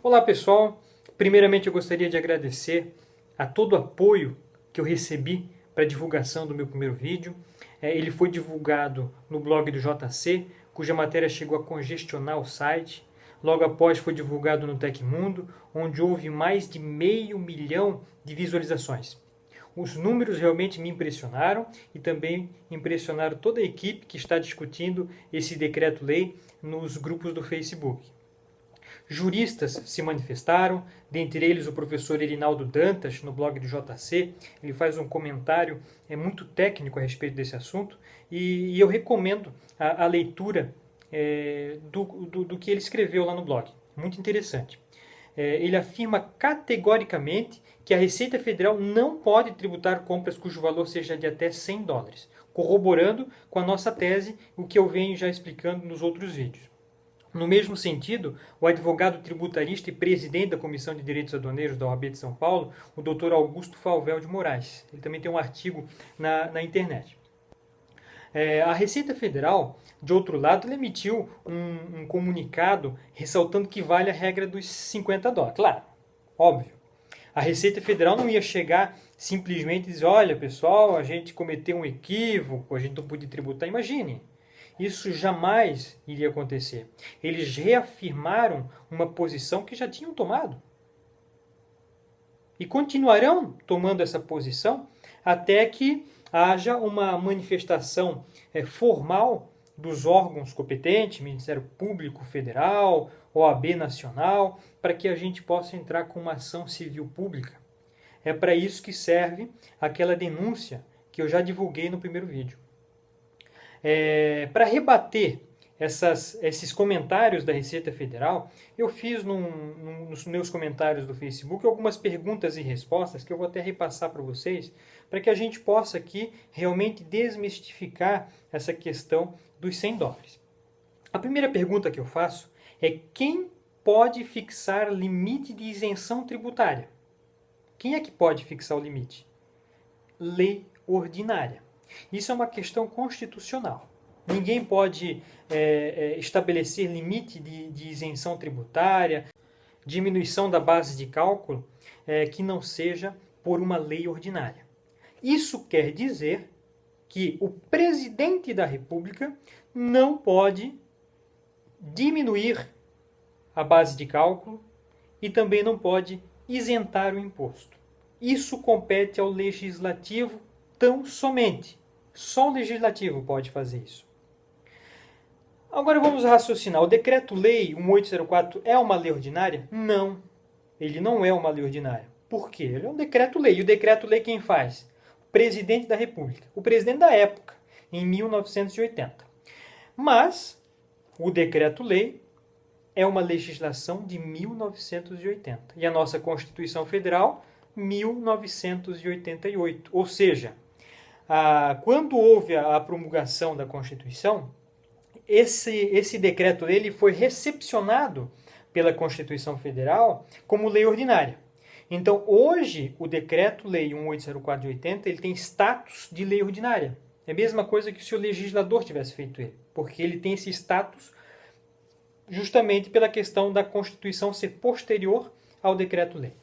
Olá pessoal, primeiramente eu gostaria de agradecer a todo o apoio que eu recebi para a divulgação do meu primeiro vídeo. Ele foi divulgado no blog do JC, cuja matéria chegou a congestionar o site. Logo após foi divulgado no Tecmundo, onde houve mais de 500 mil de visualizações. Os números realmente me impressionaram e também impressionaram toda a equipe que está discutindo esse decreto-lei nos grupos do Facebook. Juristas se manifestaram, dentre eles o professor Erinaldo Dantas, no blog do JC. Ele faz um comentário muito técnico a respeito desse assunto e eu recomendo a leitura do que ele escreveu lá no blog. Muito interessante. Ele afirma categoricamente que a Receita Federal não pode tributar compras cujo valor seja de até $100, corroborando com a nossa tese, o que eu venho já explicando nos outros vídeos. No mesmo sentido, o advogado tributarista e presidente da Comissão de Direitos Aduaneiros da OAB de São Paulo, o Dr. Augusto Falvel de Moraes, ele também tem um artigo na internet. A Receita Federal, de outro lado, ela emitiu um comunicado ressaltando que vale a regra dos $50. Claro, óbvio. A Receita Federal não ia chegar simplesmente e dizer, olha pessoal, a gente cometeu um equívoco, a gente não podia tributar. Imagine. Isso jamais iria acontecer. Eles reafirmaram uma posição que já tinham tomado. E continuarão tomando essa posição até que haja uma manifestação formal dos órgãos competentes, Ministério Público Federal, OAB Nacional, para que a gente possa entrar com uma ação civil pública. É para isso que serve aquela denúncia que eu já divulguei no primeiro vídeo. Para rebater esses comentários da Receita Federal, eu fiz nos meus comentários do Facebook algumas perguntas e respostas que eu vou até repassar para vocês, para que a gente possa aqui realmente desmistificar essa questão dos $100. A primeira pergunta que eu faço é quem pode fixar limite de isenção tributária? Quem é que pode fixar o limite? Lei ordinária. Isso é uma questão constitucional. Ninguém pode estabelecer limite de isenção tributária, diminuição da base de cálculo, que não seja por uma lei ordinária. Isso quer dizer que o presidente da República não pode diminuir a base de cálculo e também não pode isentar o imposto. Isso compete ao legislativo tão somente. Só o legislativo pode fazer isso. Agora vamos raciocinar. O Decreto-Lei 1804 é uma lei ordinária? Não. Ele não é uma lei ordinária. Por quê? Ele é um decreto-lei. E o decreto-lei quem faz? O presidente da República. O presidente da época, em 1980. Mas o decreto-lei é uma legislação de 1980. E a nossa Constituição Federal, 1988. Ou seja, quando houve a promulgação da Constituição, esse decreto ele foi recepcionado pela Constituição Federal como lei ordinária. Então, hoje, o Decreto-Lei 1804 de 80 ele tem status de lei ordinária. É a mesma coisa que se o legislador tivesse feito ele, porque ele tem esse status justamente pela questão da Constituição ser posterior ao Decreto-Lei.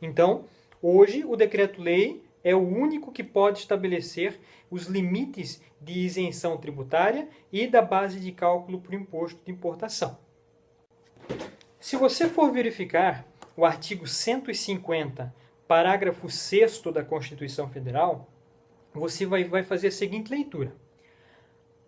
Então, hoje, o Decreto-Lei é o único que pode estabelecer os limites de isenção tributária e da base de cálculo para o imposto de importação. Se você for verificar o artigo 150, parágrafo 6º da Constituição Federal, você vai fazer a seguinte leitura.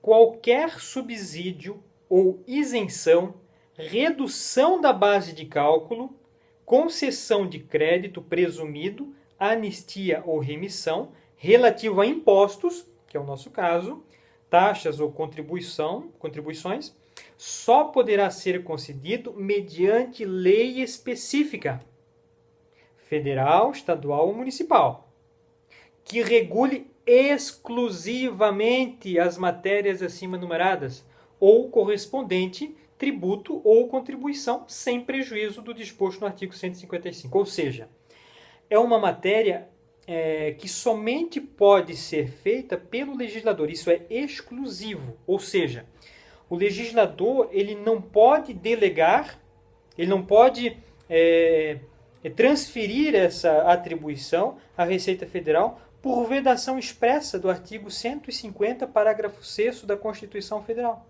Qualquer subsídio ou isenção, redução da base de cálculo, concessão de crédito presumido, anistia ou remissão relativo a impostos, que é o nosso caso, taxas ou contribuições, só poderá ser concedido mediante lei específica, federal, estadual ou municipal, que regule exclusivamente as matérias acima enumeradas ou correspondente tributo ou contribuição, sem prejuízo do disposto no artigo 155. Ou seja, é uma matéria que somente pode ser feita pelo legislador. Isso é exclusivo. Ou seja, o legislador ele não pode delegar, ele não pode transferir essa atribuição à Receita Federal por vedação expressa do artigo 150, parágrafo 6º da Constituição Federal.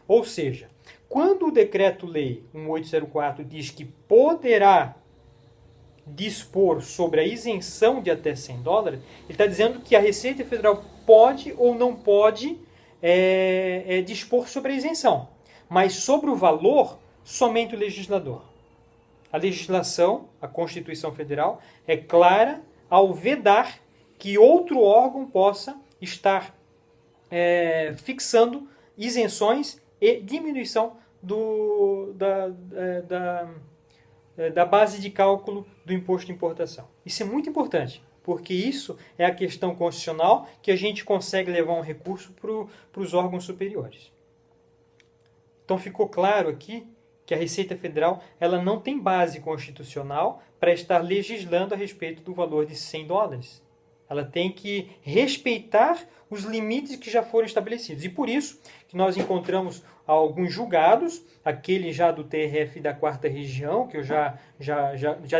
Ou seja, quando o Decreto-Lei 1804 diz que poderá dispor sobre a isenção de até $100, ele está dizendo que a Receita Federal pode ou não pode dispor sobre a isenção, mas sobre o valor, somente o legislador. A legislação, a Constituição Federal, é clara ao vedar que outro órgão possa estar fixando isenções e diminuição da base de cálculo do imposto de importação. Isso é muito importante, porque isso é a questão constitucional que a gente consegue levar um recurso para os órgãos superiores. Então ficou claro aqui que a Receita Federal ela não tem base constitucional para estar legislando a respeito do valor de $100. Ela tem que respeitar os limites que já foram estabelecidos. E por isso que nós encontramos alguns julgados, aquele já do TRF da 4ª Região, que eu já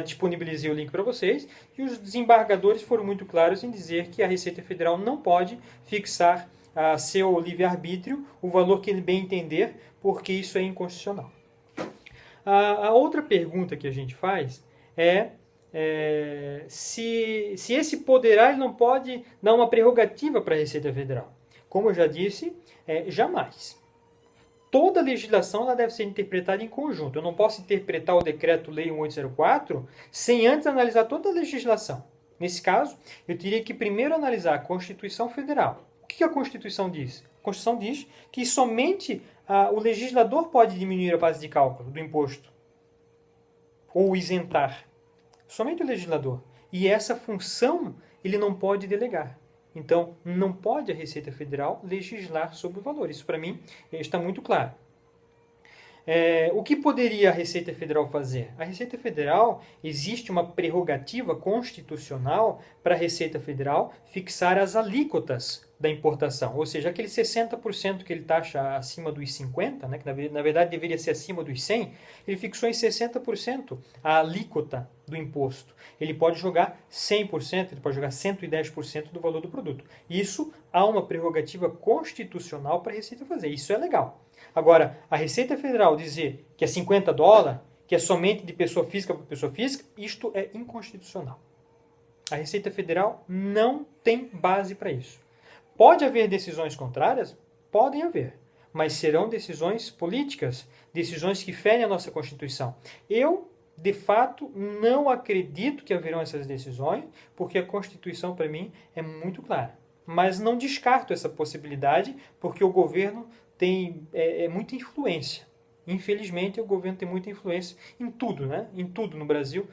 disponibilizei o link para vocês, e os desembargadores foram muito claros em dizer que a Receita Federal não pode fixar a seu livre-arbítrio o valor que ele bem entender, porque isso é inconstitucional. A outra pergunta que a gente faz é se esse poderá ele não pode dar uma prerrogativa para a Receita Federal. Como eu já disse, jamais. Toda legislação ela deve ser interpretada em conjunto. Eu não posso interpretar o Decreto-Lei 1804 sem antes analisar toda a legislação. Nesse caso, eu teria que primeiro analisar a Constituição Federal. O que a Constituição diz? A Constituição diz que somente o legislador pode diminuir a base de cálculo do imposto ou isentar. Somente o legislador. E essa função ele não pode delegar. Então, não pode a Receita Federal legislar sobre o valor. Isso, para mim, está muito claro. O que poderia a Receita Federal fazer? A Receita Federal, existe uma prerrogativa constitucional para a Receita Federal fixar as alíquotas da importação. Ou seja, aquele 60% que ele taxa acima dos 50%, né, que na verdade deveria ser acima dos 100%, ele fixou em 60% a alíquota do imposto. Ele pode jogar 100%, ele pode jogar 110% do valor do produto. Isso há uma prerrogativa constitucional para a Receita fazer. Isso é legal. Agora, a Receita Federal dizer que é $50, que é somente de pessoa física para pessoa física, isto é inconstitucional. A Receita Federal não tem base para isso. Pode haver decisões contrárias? Podem haver. Mas serão decisões políticas, decisões que ferem a nossa Constituição. Eu, de fato, não acredito que haverão essas decisões, porque a Constituição, para mim, é muito clara. Mas não descarto essa possibilidade, porque o governo tem muita influência. Infelizmente, o governo tem muita influência em tudo, né? Em tudo no Brasil,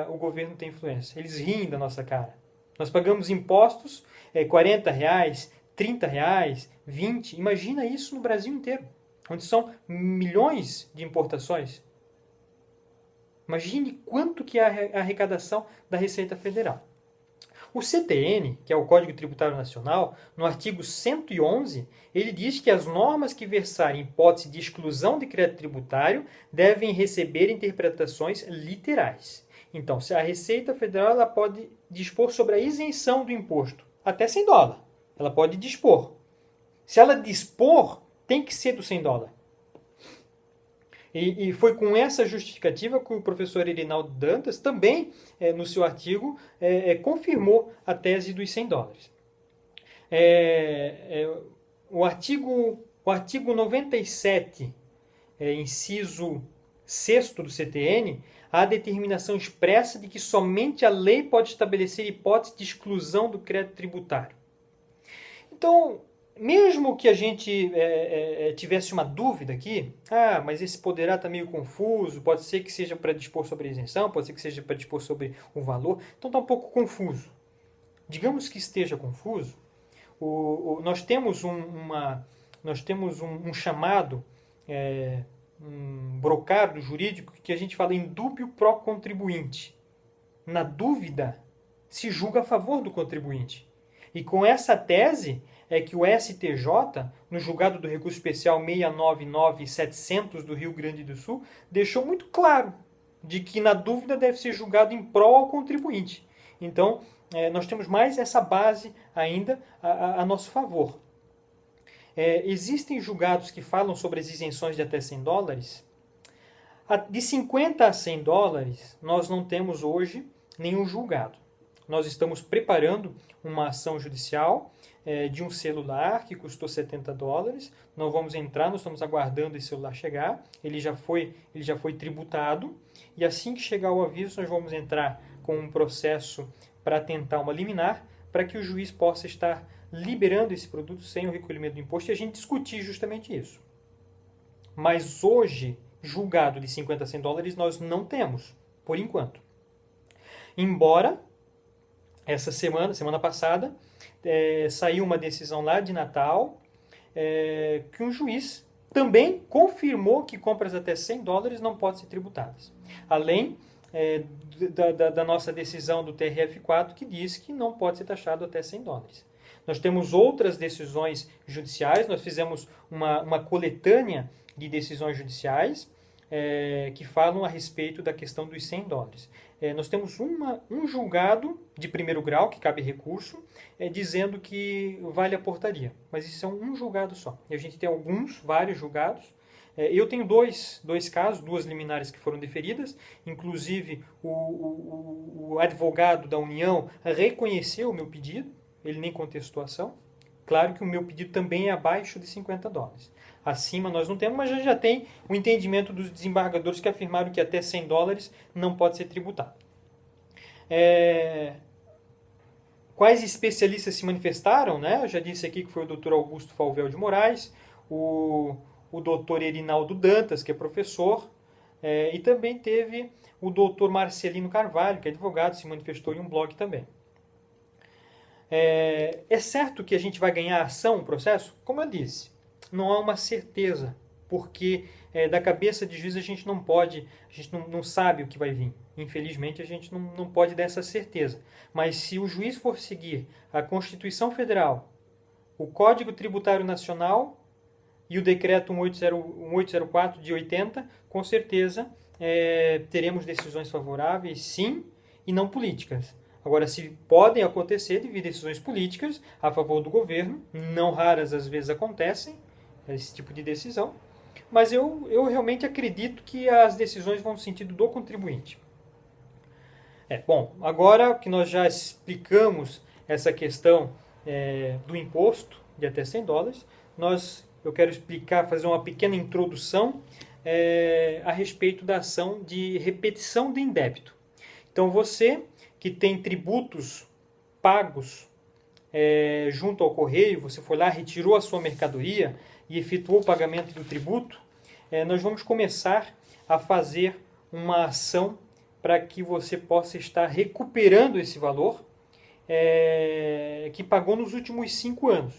o governo tem influência. Eles riem da nossa cara. Nós pagamos impostos, R$40, R$30, 20. Imagina isso no Brasil inteiro, onde são milhões de importações. Imagine quanto que é a arrecadação da Receita Federal. O CTN, que é o Código Tributário Nacional, no artigo 111, ele diz que as normas que versarem hipótese de exclusão de crédito tributário devem receber interpretações literais. Então, se a Receita Federal ela pode dispor sobre a isenção do imposto, até $100. Ela pode dispor. Se ela dispor, tem que ser do $100. E foi com essa justificativa que o professor Irinaldo Dantas também, no seu artigo, confirmou a tese dos $100. O artigo 97, inciso 6º do CTN, há a determinação expressa de que somente a lei pode estabelecer hipótese de exclusão do crédito tributário. Então, mesmo que a gente tivesse uma dúvida aqui, mas esse poderá está meio confuso, pode ser que seja para dispor sobre a isenção, pode ser que seja para dispor sobre o valor, então está um pouco confuso. Digamos que esteja confuso, nós temos um chamado, um brocado jurídico que a gente fala em dúbio pro contribuinte. Na dúvida, se julga a favor do contribuinte. E com essa tese é que o STJ, no julgado do recurso especial 699-700 do Rio Grande do Sul, deixou muito claro de que, na dúvida, deve ser julgado em prol ao contribuinte. Então, nós temos mais essa base ainda a nosso favor. Existem julgados que falam sobre as isenções de até $100. De 50 a $100, nós não temos hoje nenhum julgado. Nós estamos preparando uma ação judicial de um celular que custou $70. Não vamos entrar, nós estamos aguardando esse celular chegar. Ele já foi tributado. E assim que chegar o aviso, nós vamos entrar com um processo para tentar uma liminar, para que o juiz possa estar liberando esse produto sem o recolhimento do imposto e a gente discutir justamente isso. Mas hoje, julgado de 50 a $100, nós não temos, por enquanto. Embora, essa semana passada, saiu uma decisão lá de Natal, que um juiz também confirmou que compras até $100 não podem ser tributadas. Além da nossa decisão do TRF4, que diz que não pode ser taxado até $100. Nós temos outras decisões judiciais, nós fizemos uma coletânea de decisões judiciais que falam a respeito da questão dos $100. Nós temos um julgado de primeiro grau, que cabe recurso, dizendo que vale a portaria. Mas isso é um julgado só. E a gente tem vários julgados. Eu tenho dois casos, 2 liminares que foram deferidas. Inclusive, o advogado da União reconheceu o meu pedido. Ele nem contestou a ação. Claro que o meu pedido também é abaixo de $50. Acima nós não temos, mas já tem o entendimento dos desembargadores que afirmaram que até $100 não pode ser tributado. Quais especialistas se manifestaram? Né? Eu já disse aqui que foi o Dr. Augusto Falvel de Moraes, o Dr. Erinaldo Dantas, que é professor, e também teve o Dr. Marcelino Carvalho, que é advogado, se manifestou em um blog também. É certo que a gente vai ganhar ação no processo? Como eu disse, não há uma certeza, porque da cabeça de juiz a gente não pode, a gente não sabe o que vai vir. Infelizmente a gente não pode dar essa certeza. Mas se o juiz for seguir a Constituição Federal, o Código Tributário Nacional e o Decreto 1804 de 80, com certeza teremos decisões favoráveis, sim, e não políticas. Agora, se podem acontecer devido a decisões políticas a favor do governo, não raras às vezes acontecem esse tipo de decisão, mas eu realmente acredito que as decisões vão no sentido do contribuinte. Bom, agora que nós já explicamos essa questão do imposto de até $100, eu quero fazer uma pequena introdução a respeito da ação de repetição de indébito. Então, você que tem tributos pagos junto ao correio, você foi lá, retirou a sua mercadoria e efetuou o pagamento do tributo, nós vamos começar a fazer uma ação para que você possa estar recuperando esse valor que pagou nos últimos 5 anos.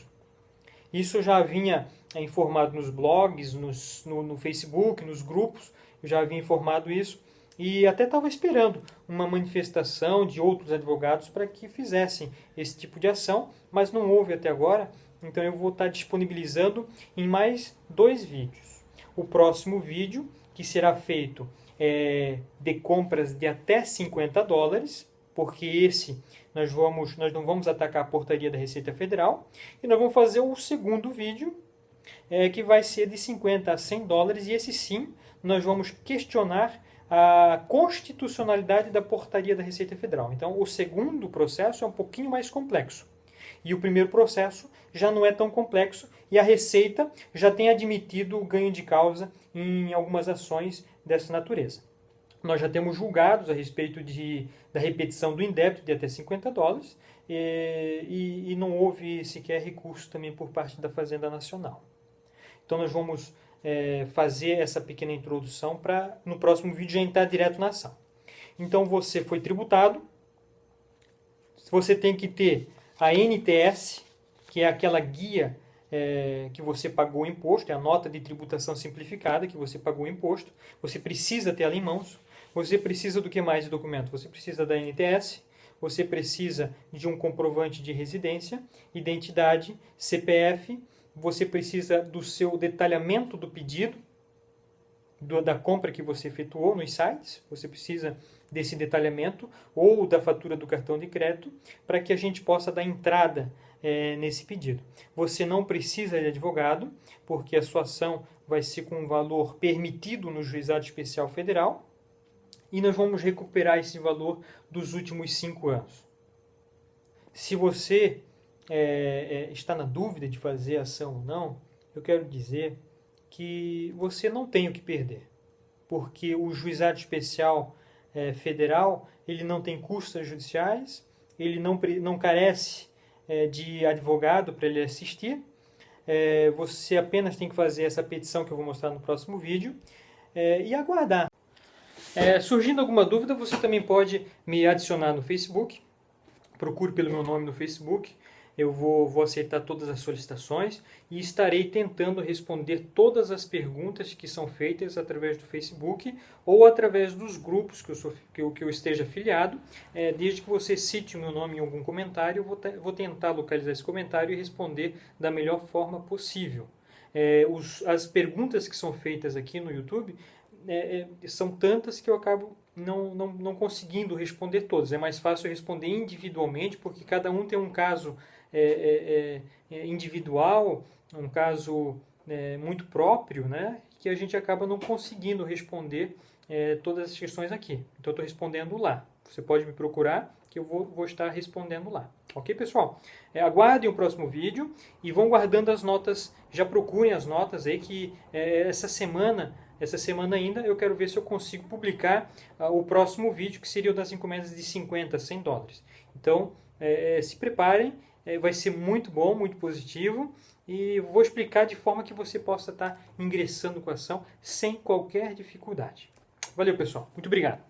Isso eu já havia informado nos blogs, no Facebook, nos grupos, eu já havia informado isso. E até estava esperando uma manifestação de outros advogados para que fizessem esse tipo de ação, mas não houve até agora, então eu vou estar disponibilizando em mais 2 vídeos. O próximo vídeo, que será feito de compras de até $50, porque esse nós não vamos atacar a portaria da Receita Federal, e nós vamos fazer o segundo vídeo, que vai ser de 50 a $100, e esse sim, nós vamos questionar a constitucionalidade da portaria da Receita Federal. Então, o segundo processo é um pouquinho mais complexo. E o primeiro processo já não é tão complexo e a Receita já tem admitido o ganho de causa em algumas ações dessa natureza. Nós já temos julgados a respeito da repetição do indébito de até $50 e não houve sequer recurso também por parte da Fazenda Nacional. Então, nós vamos fazer essa pequena introdução para no próximo vídeo já entrar direto na ação. Então você foi tributado, você tem que ter a NTS, que é aquela guia que você pagou o imposto, é a nota de tributação simplificada que você pagou o imposto, você precisa ter ela em mãos. Você precisa do que mais de documento? Você precisa da NTS, você precisa de um comprovante de residência, identidade, CPF, você precisa do seu detalhamento do pedido, da compra que você efetuou nos sites, você precisa desse detalhamento, ou da fatura do cartão de crédito, para que a gente possa dar entrada nesse pedido. Você não precisa de advogado, porque a sua ação vai ser com um valor permitido no Juizado Especial Federal, e nós vamos recuperar esse valor dos últimos 5 anos. Se você está na dúvida de fazer ação ou não, eu quero dizer que você não tem o que perder, porque o Juizado Especial Federal ele não tem custas judiciais, ele não carece de advogado para ele assistir, você apenas tem que fazer essa petição que eu vou mostrar no próximo vídeo e aguardar. Surgindo alguma dúvida, você também pode me adicionar no Facebook, procure pelo meu nome no Facebook, eu vou aceitar todas as solicitações e estarei tentando responder todas as perguntas que são feitas através do Facebook ou através dos grupos que eu esteja afiliado. Desde que você cite o meu nome em algum comentário, eu vou tentar localizar esse comentário e responder da melhor forma possível. As perguntas que são feitas aqui no YouTube são tantas que eu acabo não conseguindo responder todas. É mais fácil responder individualmente, porque cada um tem um caso individual, um caso muito próprio, né, que a gente acaba não conseguindo responder todas as questões aqui. Então, eu estou respondendo lá. Você pode me procurar, que eu vou estar respondendo lá. Ok, pessoal? Aguardem o próximo vídeo e vão guardando as notas. Já procurem as notas aí, que essa semana ainda eu quero ver se eu consigo publicar o próximo vídeo, que seria o das encomendas de 50, 100 dólares. Então, se preparem, vai ser muito bom, muito positivo, e vou explicar de forma que você possa estar ingressando com a ação sem qualquer dificuldade. Valeu, pessoal. Muito obrigado.